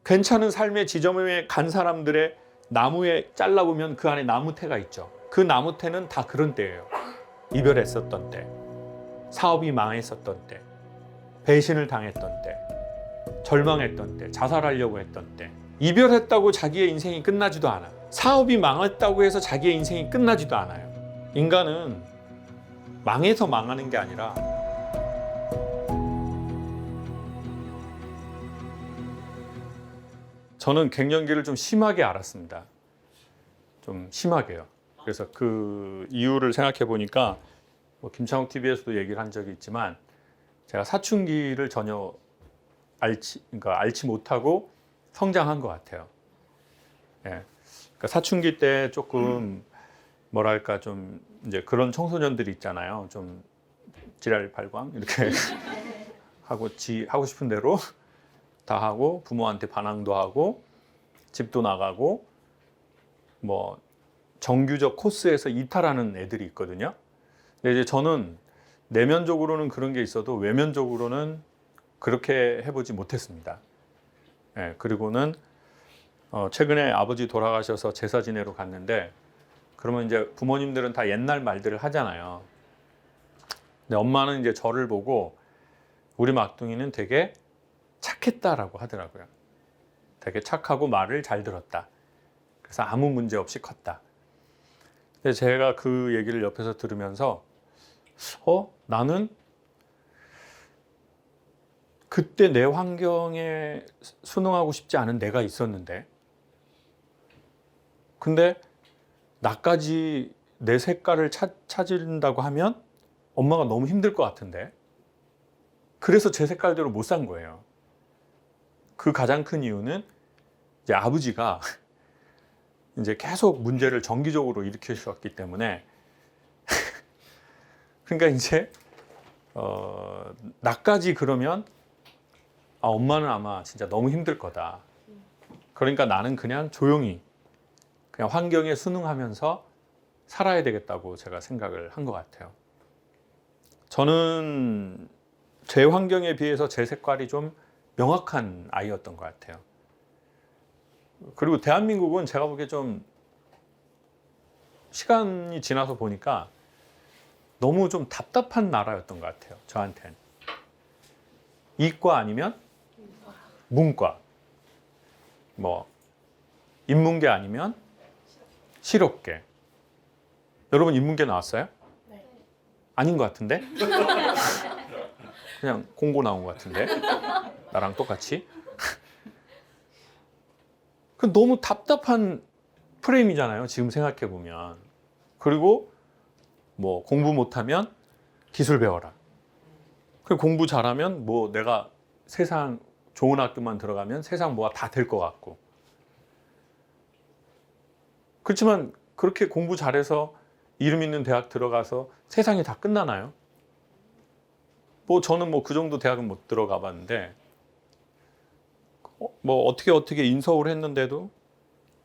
괜찮은 삶의 지점에 간 사람들의 나무에 잘라보면 그 안에 나무태가 있죠. 그 나무태는 다 그런 때예요. 이별했었던 때, 사업이 망했었던 때, 배신을 당했던 때, 절망했던 때, 자살하려고 했던 때. 이별했다고 자기의 인생이 끝나지도 않아. 사업이 망했다고 해서 자기의 인생이 끝나지도 않아요. 인간은 망해서 망하는 게 아니라 저는 갱년기를 좀 심하게 알았습니다. 좀 심하게요. 그래서 그 이유를 생각해 보니까 뭐 김창욱 TV에서도 얘기를 한 적이 있지만 제가 사춘기를 전혀 알지 못하고 성장한 것 같아요. 예. 그러니까 사춘기 때 조금 뭐랄까 좀 이제 그런 청소년들이 있잖아요. 좀 지랄발광 이렇게 하고 하고 싶은 대로 다 하고 부모한테 반항도 하고 집도 나가고 뭐 정규적 코스에서 이탈하는 애들이 있거든요. 근데 이제 저는 내면적으로는 그런 게 있어도 외면적으로는 그렇게 해보지 못했습니다. 예, 그리고는 최근에 아버지 돌아가셔서 제사 지내러 갔는데 그러면 이제 부모님들은 다 옛날 말들을 하잖아요. 근데 엄마는 이제 저를 보고 우리 막둥이는 되게 착했다라고 하더라고요. 되게 착하고 말을 잘 들었다. 그래서 아무 문제 없이 컸다. 근데 제가 그 얘기를 옆에서 들으면서 나는 그때 내 환경에 순응하고 싶지 않은 내가 있었는데 근데 나까지 내 색깔을 찾는다고 하면 엄마가 너무 힘들 것 같은데 그래서 제 색깔대로 못 산 거예요. 그 가장 큰 이유는 이제 아버지가 이제 계속 문제를 정기적으로 일으키셨기 때문에 그러니까 이제 나까지 그러면 엄마는 아마 진짜 너무 힘들 거다. 그러니까 나는 그냥 조용히 그냥 환경에 순응하면서 살아야 되겠다고 제가 생각을 한 것 같아요. 저는 제 환경에 비해서 제 색깔이 좀 명확한 아이였던 것 같아요. 그리고 대한민국은 제가 보기에 좀 시간이 지나서 보니까 너무 좀 답답한 나라였던 것 같아요. 저한텐. 이과 아니면 문과, 뭐 인문계 아니면 실업계. 여러분 인문계 나왔어요? 네. 아닌 것 같은데? 그냥 공고 나온 것 같은데? 나랑 똑같이? 그 너무 답답한 프레임이잖아요. 지금 생각해 보면. 그리고 뭐 공부 못하면 기술 배워라. 그리고 공부 잘하면 뭐 내가 세상 좋은 학교만 들어가면 세상 뭐가 다 될 것 같고. 그렇지만 그렇게 공부 잘해서 이름 있는 대학 들어가서 세상이 다 끝나나요? 뭐 저는 뭐 그 정도 대학은 못 들어가 봤는데 뭐 어떻게 인서울 했는데도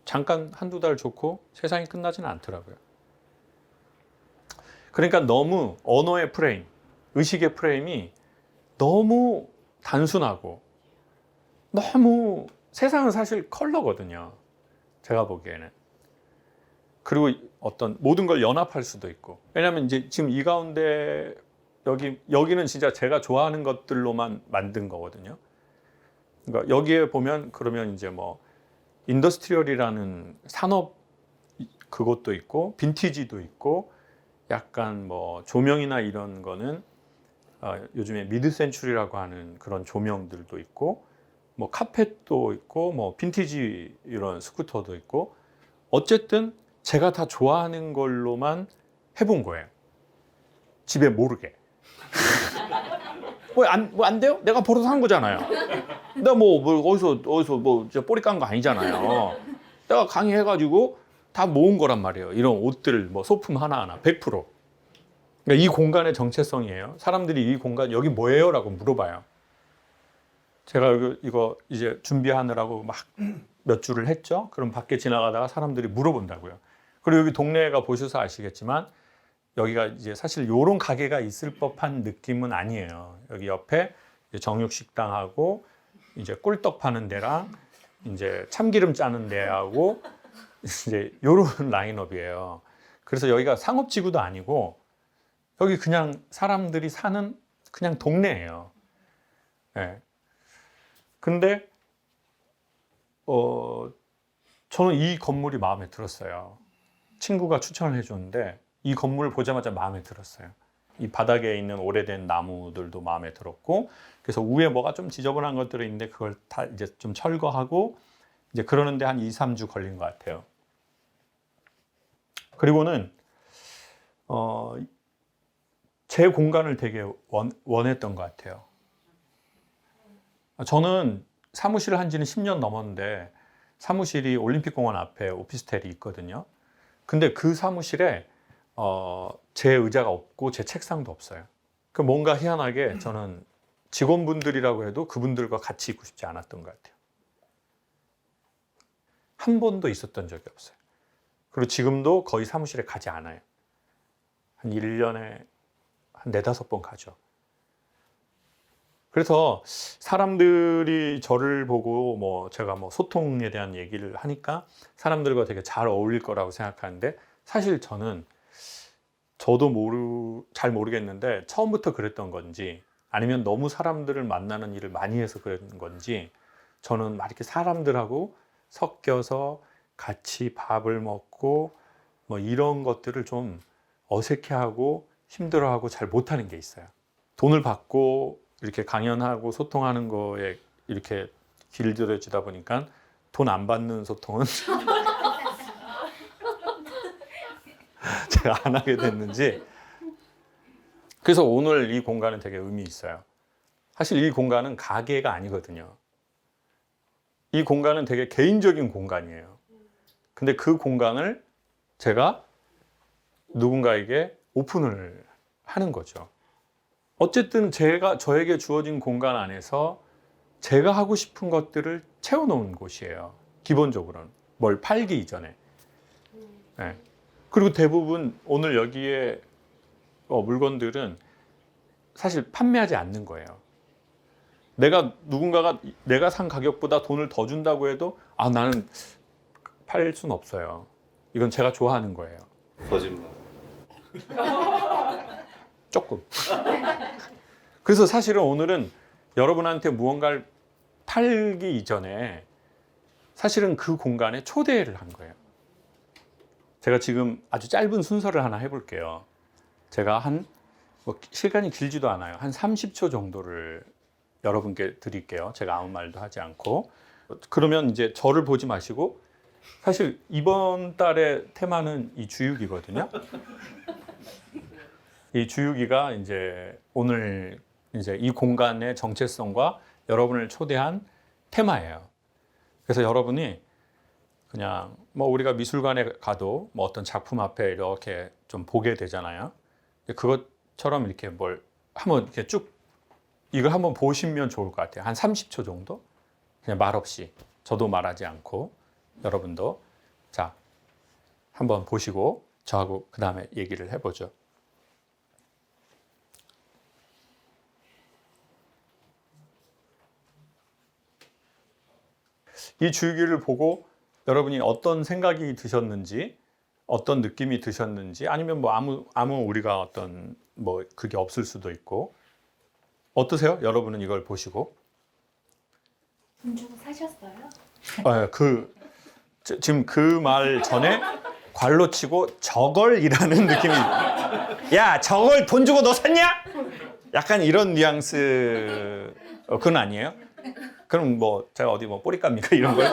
잠깐 한두 달 좋고 세상이 끝나지는 않더라고요. 그러니까 너무 언어의 프레임, 의식의 프레임이 너무 단순하고 너무 세상은 사실 컬러거든요. 제가 보기에는. 그리고 어떤 모든 걸 연합할 수도 있고. 왜냐하면 이제 지금 이 가운데 여기는 진짜 제가 좋아하는 것들로만 만든 거거든요. 그러니까 여기에 보면 그러면 이제 뭐 인더스트리얼이라는 산업 그것도 있고 빈티지도 있고 약간 뭐 조명이나 이런 거는 요즘에 미드 센추리라고 하는 그런 조명들도 있고 뭐 카펫도 있고 뭐 빈티지 이런 스쿠터도 있고 어쨌든 제가 다 좋아하는 걸로만 해본 거예요. 집에 모르게. 뭐 안 돼요? 내가 벌어서 한 거잖아요. 내가 뭐 어디서 뭐 뿌리 깐 거 아니잖아요. 내가 강의해가지고 다 모은 거란 말이에요. 이런 옷들 뭐 소품 하나하나 100%. 그러니까 이 공간의 정체성이에요. 사람들이 이 공간 여기 뭐예요? 라고 물어봐요. 제가 이거 이제 준비하느라고 막 몇 줄을 했죠. 그럼 밖에 지나가다가 사람들이 물어본다고요. 그리고 여기 동네가 보셔서 아시겠지만 여기가 이제 사실 요런 가게가 있을 법한 느낌은 아니에요. 여기 옆에 정육식당하고 이제 꿀떡 파는 데랑 이제 참기름 짜는 데하고 이제 요런 라인업이에요. 그래서 여기가 상업지구도 아니고 여기 그냥 사람들이 사는 그냥 동네예요. 예. 근데 저는 이 건물이 마음에 들었어요. 친구가 추천을 해줬는데 이 건물을 보자마자 마음에 들었어요. 이 바닥에 있는 오래된 나무들도 마음에 들었고, 그래서 위에 뭐가 좀 지저분한 것들이 있는데 그걸 다 이제 좀 철거하고 이제 그러는데 한 2, 3주 걸린 것 같아요. 그리고는 제 공간을 되게 원했던 것 같아요. 저는 사무실을 한 지는 10년 넘었는데 사무실이 올림픽공원 앞에 오피스텔이 있거든요. 근데 그 사무실에 제 의자가 없고 제 책상도 없어요. 그 뭔가 희한하게 저는 직원분들이라고 해도 그분들과 같이 있고 싶지 않았던 것 같아요. 한 번도 있었던 적이 없어요. 그리고 지금도 거의 사무실에 가지 않아요. 한 1년에 한 4, 5번 가죠. 그래서 사람들이 저를 보고 뭐 제가 뭐 소통에 대한 얘기를 하니까 사람들과 되게 잘 어울릴 거라고 생각하는데, 사실 저는 저도 잘 모르겠는데 처음부터 그랬던 건지 아니면 너무 사람들을 만나는 일을 많이 해서 그런 건지 저는 막 이렇게 사람들하고 섞여서 같이 밥을 먹고 뭐 이런 것들을 좀 어색해하고 힘들어하고 잘 못하는 게 있어요. 돈을 받고 이렇게 강연하고 소통하는 거에 이렇게 길들여지다 보니까 돈 안 받는 소통은 제가 안 하게 됐는지. 그래서 오늘 이 공간은 되게 의미 있어요. 사실 이 공간은 가게가 아니거든요. 이 공간은 되게 개인적인 공간이에요. 근데 그 공간을 제가 누군가에게 오픈을 하는 거죠. 어쨌든 저에게 주어진 공간 안에서 제가 하고 싶은 것들을 채워놓은 곳이에요. 기본적으로는 뭘 팔기 이전에. 네. 그리고 대부분 오늘 여기에 물건들은 사실 판매하지 않는 거예요. 누군가가 내가 산 가격보다 돈을 더 준다고 해도 나는 팔 수는 없어요. 이건 제가 좋아하는 거예요. 거짓말. 조금. 그래서 사실은 오늘은 여러분한테 무언가를 팔기 이전에 사실은 그 공간에 초대를 한 거예요. 제가 지금 아주 짧은 순서를 하나 해볼게요. 제가 시간이 길지도 않아요. 한 30초 정도를 여러분께 드릴게요. 제가 아무 말도 하지 않고. 그러면 이제 저를 보지 마시고, 사실 이번 달의 테마는 이 주유기거든요. 이 주유기가 이제 오늘 이제 이 공간의 정체성과 여러분을 초대한 테마예요. 그래서 여러분이 그냥 뭐 우리가 미술관에 가도 뭐 어떤 작품 앞에 이렇게 좀 보게 되잖아요. 그것처럼 이렇게 뭘 한번 이렇게 쭉 이걸 한번 보시면 좋을 것 같아요. 한 30초 정도? 그냥 말 없이. 저도 말하지 않고 여러분도. 자, 한번 보시고 저하고 그 다음에 얘기를 해보죠. 이 주유기를 보고 여러분이 어떤 생각이 드셨는지, 어떤 느낌이 드셨는지, 아니면 뭐 아무 우리가 어떤 뭐 그게 없을 수도 있고. 어떠세요? 여러분은 이걸 보시고. 돈 주고 사셨어요? 지금 그 말 전에 괄로 치고 저걸이라는 느낌이. 야, 저걸 돈 주고 너 샀냐? 약간 이런 뉘앙스. 그건 아니에요? 그럼 뭐 제가 어디 뭐 뿌리값입니까? 이런 걸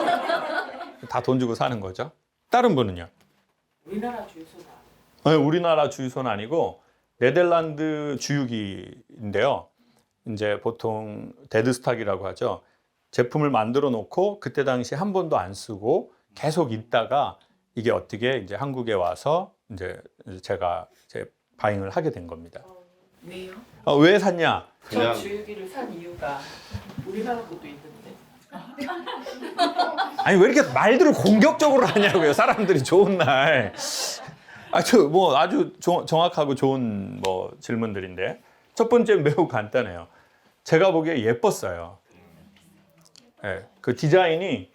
다 돈 주고 사는 거죠. 다른 분은요? 우리나라 주유소는 우리나라 주유소는 아니고 네덜란드 주유기인데요. 이제 보통 데드스탁이라고 하죠. 제품을 만들어 놓고 그때 당시 한 번도 안 쓰고 계속 있다가 이게 어떻게 이제 한국에 와서 이제 제가 바잉을 하게 된 겁니다. 왜요? 왜 샀냐? 그냥- 저 주유기를 산 이유가 우리나라 것도 있는데. 아니 왜 이렇게 말들을 공격적으로 하냐고요. 사람들이 좋은 날. 아주 정확하고 좋은 뭐 질문들인데, 첫 번째 매우 간단해요. 제가 보기에 예뻤어요. 네, 그 디자인이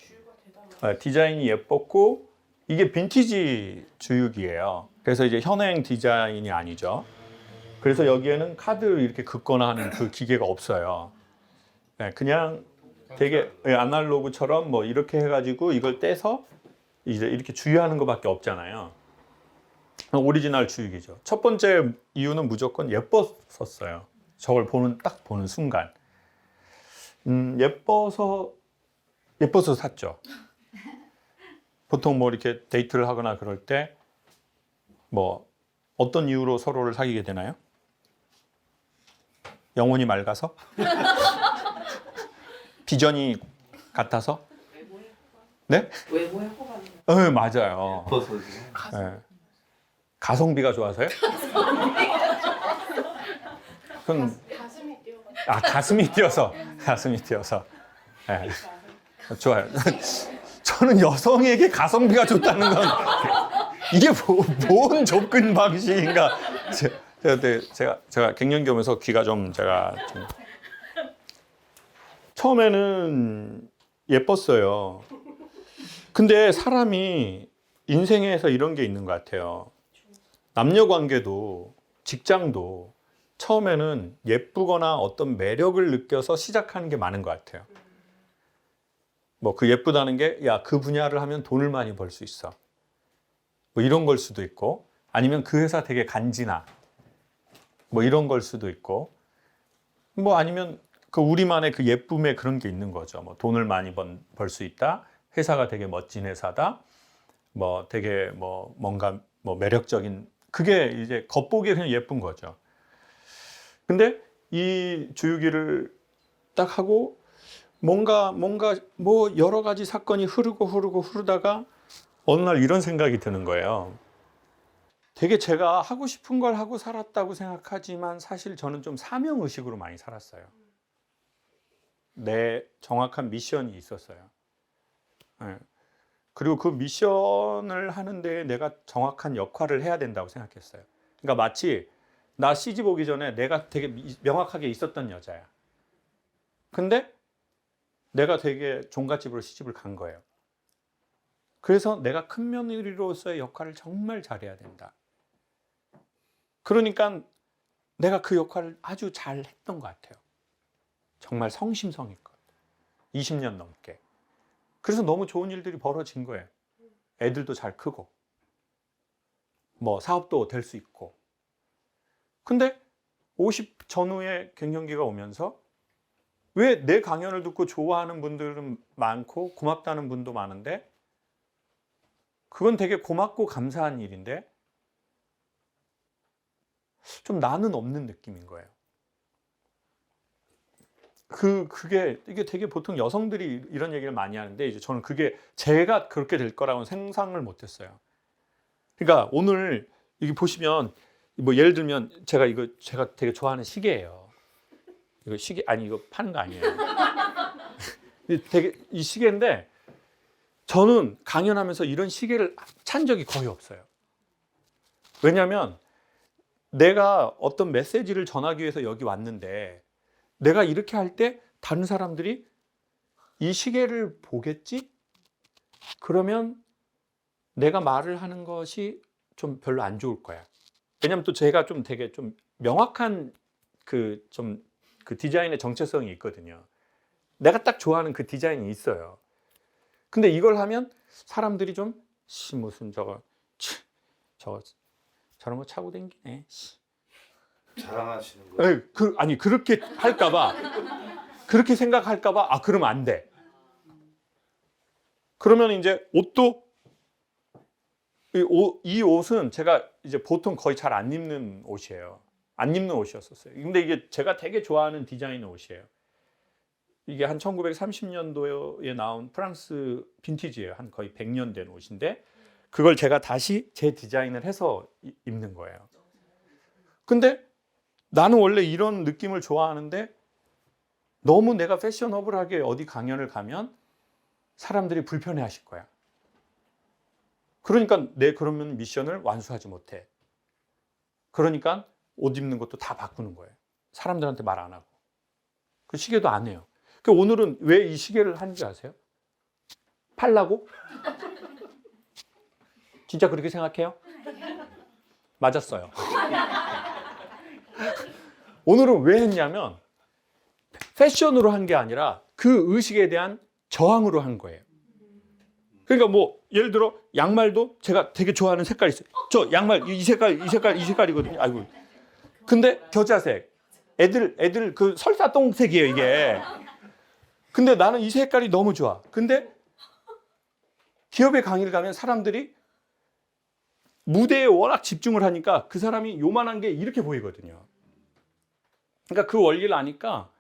디자인이 예뻤고 이게 빈티지 주육이에요. 그래서 이제 현행 디자인이 아니죠. 그래서 여기에는 카드를 이렇게 긋거나 하는 그 기계가 없어요. 네, 그냥 되게 아날로그처럼 뭐 이렇게 해가지고 이걸 떼서 이제 이렇게 주유하는 것밖에 없잖아요. 오리지널 주육이죠. 첫 번째 이유는 무조건 예뻤었어요. 저걸 딱 보는 순간. 예뻐서 샀죠. 보통 뭐 이렇게 데이트를 하거나 그럴 때 뭐 어떤 이유로 서로를 사귀게 되나요? 영혼이 맑아서? 비전이 같아서? 네? 외모에 호감이. 네, 맞아요. 예뻐서 네. 가성비가 좋아서요? 그건 가슴이 뛰어. 가슴이 뛰어서. 네. 좋아요. 저는 여성에게 가성비가 좋다는 건 이게 뭔 접근 방식인가? 제가 갱년기 오면서 귀가 좀 처음에는 예뻤어요. 근데 사람이 인생에서 이런 게 있는 것 같아요. 남녀 관계도 직장도 처음에는 예쁘거나 어떤 매력을 느껴서 시작하는 게 많은 것 같아요. 뭐 그 예쁘다는 게 야, 그 분야를 하면 돈을 많이 벌 수 있어. 뭐 이런 걸 수도 있고 아니면 그 회사 되게 간지나. 뭐 이런 걸 수도 있고 뭐 아니면 그 우리만의 그 예쁨에 그런 게 있는 거죠. 뭐 돈을 많이 벌 수 있다. 회사가 되게 멋진 회사다. 뭐 되게 뭐 뭔가 뭐 매력적인 그게 이제 겉보기에 그냥 예쁜 거죠. 근데 이 주유기를 딱 하고 뭔가 뭐 여러 가지 사건이 흐르다가 어느 날 이런 생각이 드는 거예요. 되게 제가 하고 싶은 걸 하고 살았다고 생각하지만 사실 저는 좀 사명의식으로 많이 살았어요. 내 정확한 미션이 있었어요. 네. 그리고 그 미션을 하는데 내가 정확한 역할을 해야 된다고 생각했어요. 그러니까 마치 나 시집 오기 전에 내가 되게 명확하게 있었던 여자야. 근데 내가 되게 종갓집으로 시집을 간 거예요. 그래서 내가 큰 며느리로서의 역할을 정말 잘해야 된다. 그러니까 내가 그 역할을 아주 잘 했던 것 같아요. 정말 성심성의껏 20년 넘게. 그래서 너무 좋은 일들이 벌어진 거예요. 애들도 잘 크고 뭐 사업도 될 수 있고. 근데 50 전후에 갱년기가 오면서 왜 내 강연을 듣고 좋아하는 분들은 많고 고맙다는 분도 많은데 그건 되게 고맙고 감사한 일인데 좀 나는 없는 느낌인 거예요. 이게 되게 보통 여성들이 이런 얘기를 많이 하는데 이제 저는 그게 제가 그렇게 될 거라고는 상상을 못 했어요. 그러니까 오늘 여기 보시면 뭐 예를 들면 제가 되게 좋아하는 시계예요. 이거 시계 아니 이거 파는 거 아니에요. 되게 이 시계인데 저는 강연하면서 이런 시계를 찬 적이 거의 없어요. 왜냐하면 내가 어떤 메시지를 전하기 위해서 여기 왔는데 내가 이렇게 할 때 다른 사람들이 이 시계를 보겠지? 그러면 내가 말을 하는 것이 좀 별로 안 좋을 거야. 왜냐하면 또 제가 좀 되게 좀 명확한 그 디자인의 정체성이 있거든요. 내가 딱 좋아하는 그 디자인이 있어요. 근데 이걸 하면 사람들이 좀 무슨 저런 거 차고 댕기네. 자랑하시는 거예요? 아니 그렇게 할까봐 그렇게 생각할까봐 그러면 안 돼. 그러면 이제 옷도 이 옷은 제가 이제 보통 거의 잘 안 입는 옷이에요. 안 입는 옷이었었어요. 근데 이게 제가 되게 좋아하는 디자인 옷이에요. 이게 한 1930년도에 나온 프랑스 빈티지예요. 한 거의 100년 된 옷인데 그걸 제가 다시 제 디자인을 해서 입는 거예요. 근데 나는 원래 이런 느낌을 좋아하는데 너무 내가 패셔너블하게 어디 강연을 가면 사람들이 불편해 하실 거야. 그러니까 그러면 미션을 완수하지 못해. 그러니까 옷 입는 것도 다 바꾸는 거예요. 사람들한테 말 안 하고. 그 시계도 안 해요. 오늘은 왜 이 시계를 하는지 아세요? 팔라고? 진짜 그렇게 생각해요? 맞았어요. 오늘은 왜 했냐면 패션으로 한 게 아니라 그 의식에 대한 저항으로 한 거예요. 그러니까 뭐 예를 들어 양말도 제가 되게 좋아하는 색깔이 있어요. 저 양말 이 색깔이거든요. 아이고. 근데 겨자색. 애들 그 설사똥색이에요, 이게. 근데 나는 이 색깔이 너무 좋아. 근데 기업의 강의를 가면 사람들이 무대에 워낙 집중을 하니까 그 사람이 요만한 게 이렇게 보이거든요. 그러니까 그 원리를 아니까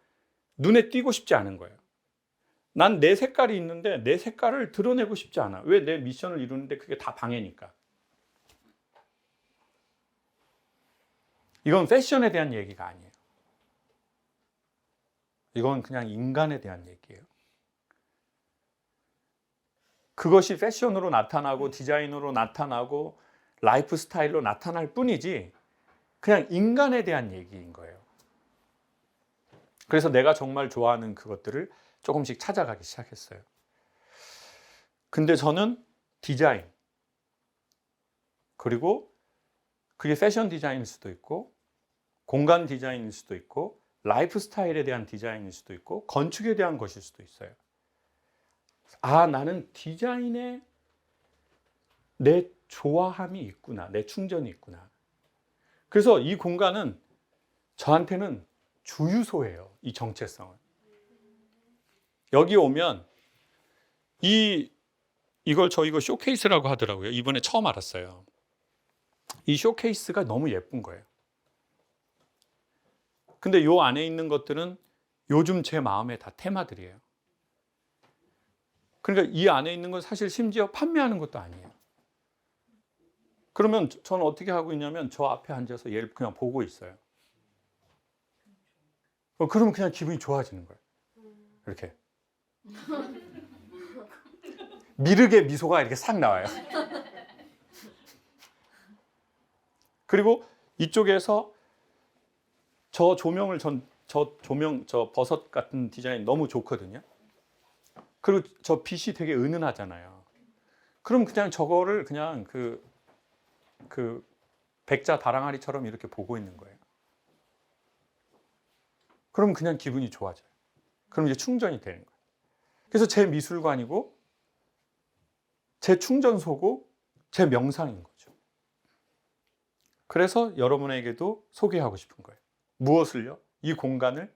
눈에 띄고 싶지 않은 거예요. 난 내 색깔이 있는데 내 색깔을 드러내고 싶지 않아. 왜? 내 미션을 이루는데 그게 다 방해니까. 이건 패션에 대한 얘기가 아니에요. 이건 그냥 인간에 대한 얘기예요. 그것이 패션으로 나타나고 디자인으로 나타나고 라이프 스타일로 나타날 뿐이지 그냥 인간에 대한 얘기인 거예요. 그래서 내가 정말 좋아하는 그것들을 조금씩 찾아가기 시작했어요. 근데 저는 디자인, 그리고 그게 패션 디자인일 수도 있고 공간 디자인일 수도 있고 라이프 스타일에 대한 디자인일 수도 있고 건축에 대한 것일 수도 있어요. 아, 나는 디자인에 내 좋아함이 있구나. 내 충전이 있구나. 그래서 이 공간은 저한테는 주유소예요. 이 정체성은. 여기 오면 이걸 저 이거 쇼케이스라고 하더라고요. 이번에 처음 알았어요. 이 쇼케이스가 너무 예쁜 거예요. 근데 요 안에 있는 것들은 요즘 제 마음의 다 테마들이에요. 그러니까 이 안에 있는 건 사실 심지어 판매하는 것도 아니에요. 그러면 저는 어떻게 하고 있냐면 저 앞에 앉아서 얘를 그냥 보고 있어요. 그러면 그냥 기분이 좋아지는 거예요. 이렇게. 미륵의 미소가 이렇게 싹 나와요. 그리고 이쪽에서 저 조명을 저 버섯 같은 디자인 너무 좋거든요. 그리고 저 빛이 되게 은은하잖아요. 그럼 그냥 저거를 그냥 그 백자 다랑아리처럼 이렇게 보고 있는 거예요. 그럼 그냥 기분이 좋아져요. 그럼 이제 충전이 되는 거예요. 그래서 제 미술관이고 제 충전소고 제 명상인 거죠. 그래서 여러분에게도 소개하고 싶은 거예요. 무엇을요? 이 공간을?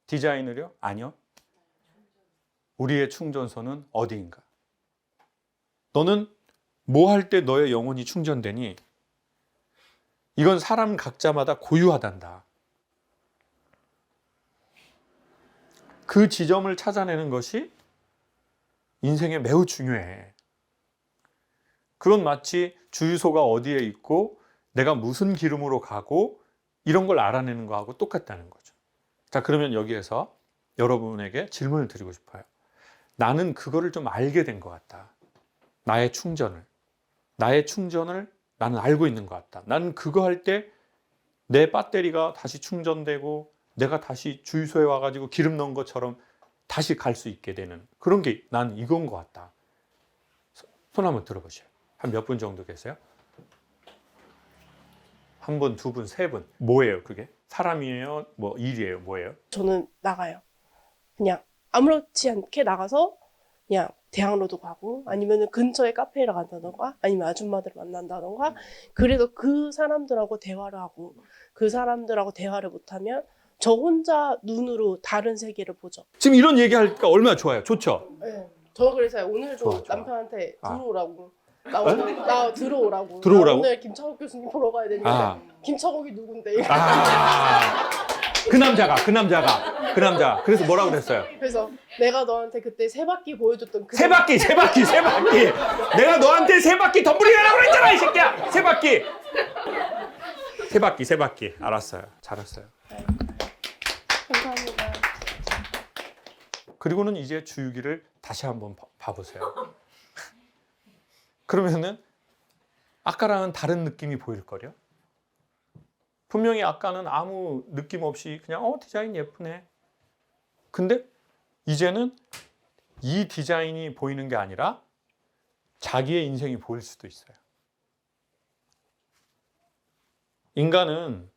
디자인을요? 아니요. 우리의 충전소는 어디인가? 너는 뭐 할 때 너의 영혼이 충전되니? 이건 사람 각자마다 고유하단다. 그 지점을 찾아내는 것이 인생에 매우 중요해. 그건 마치 주유소가 어디에 있고 내가 무슨 기름으로 가고 이런 걸 알아내는 거하고 똑같다는 거죠. 자, 그러면 여기에서 여러분에게 질문을 드리고 싶어요. 나는 그거를 좀 알게 된 것 같다. 나의 충전을 나는 알고 있는 것 같다. 나는 그거 할 때 내 배터리가 다시 충전되고 내가 다시 주유소에 와가지고 기름 넣은 것처럼 다시 갈 수 있게 되는 그런 게 난 이건 것 같다. 손 한번 들어보세요. 한 몇 분 정도 계세요? 한 분, 두 분, 세 분. 뭐예요 그게? 사람이에요? 뭐 일이에요? 뭐예요? 저는 나가요. 그냥 아무렇지 않게 나가서 그냥 대학로도 가고 아니면 근처에 카페를 간다던가 아니면 아줌마들을 만난다던가 그래도 그 사람들하고 대화를 하고 그 사람들하고 대화를 못하면 저 혼자 눈으로 다른 세계를 보죠. 지금 이런 얘기하니까 얼마나 좋아요. 좋죠? 네. 저 그래서 오늘도 좋아. 남편한테 아. 들어오라고 나 들어오라고. 들어오라고? 나 오늘 김창욱 교수님 보러 가야 되는데 김창욱이 누군데? 그 남자가. 그래서 뭐라고 그랬어요? 그래서 내가 너한테 그때 세 바퀴 보여줬던 그 세 바퀴. 내가 너한테 세 바퀴 덤블링하라고 그랬잖아, 이 새끼야. 세 바퀴. 알았어요. 잘했어요. 감사합니다. 그리고는 이제 주유기를 다시 한번 봐보세요. 그러면은 아까랑은 다른 느낌이 보일 거요. 분명히 아까는 아무 느낌 없이 그냥 디자인 예쁘네. 근데 이제는 이 디자인이 보이는 게 아니라 자기의 인생이 보일 수도 있어요. 인간은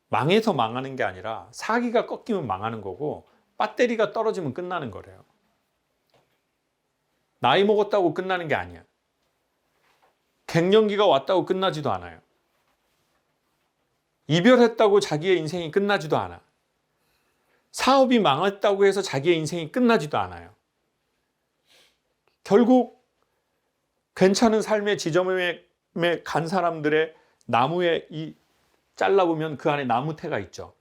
망해서 망하는 게 아니라 사기가 꺾이면 망하는 거고 배터리가 떨어지면 끝나는 거래요. 나이 먹었다고 끝나는 게 아니야. 갱년기가 왔다고 끝나지도 않아요. 이별했다고 자기의 인생이 끝나지도 않아. 사업이 망했다고 해서 자기의 인생이 끝나지도 않아요. 결국 괜찮은 삶의 지점에 간 사람들의 나무에 잘라보면 그 안에 나무태가 있죠.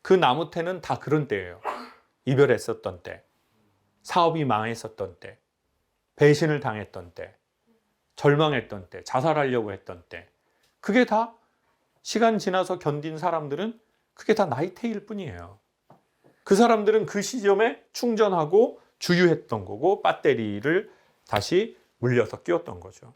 그 나무태는 다 그런 때예요. 이별했었던 때, 사업이 망했었던 때, 배신을 당했던 때, 절망했던 때, 자살하려고 했던 때. 그게 다 시간 지나서 견딘 사람들은 그게 다 나이테일 뿐이에요. 그 사람들은 그 시점에 충전하고 주유했던 거고 배터리를 다시 물려서 끼웠던 거죠.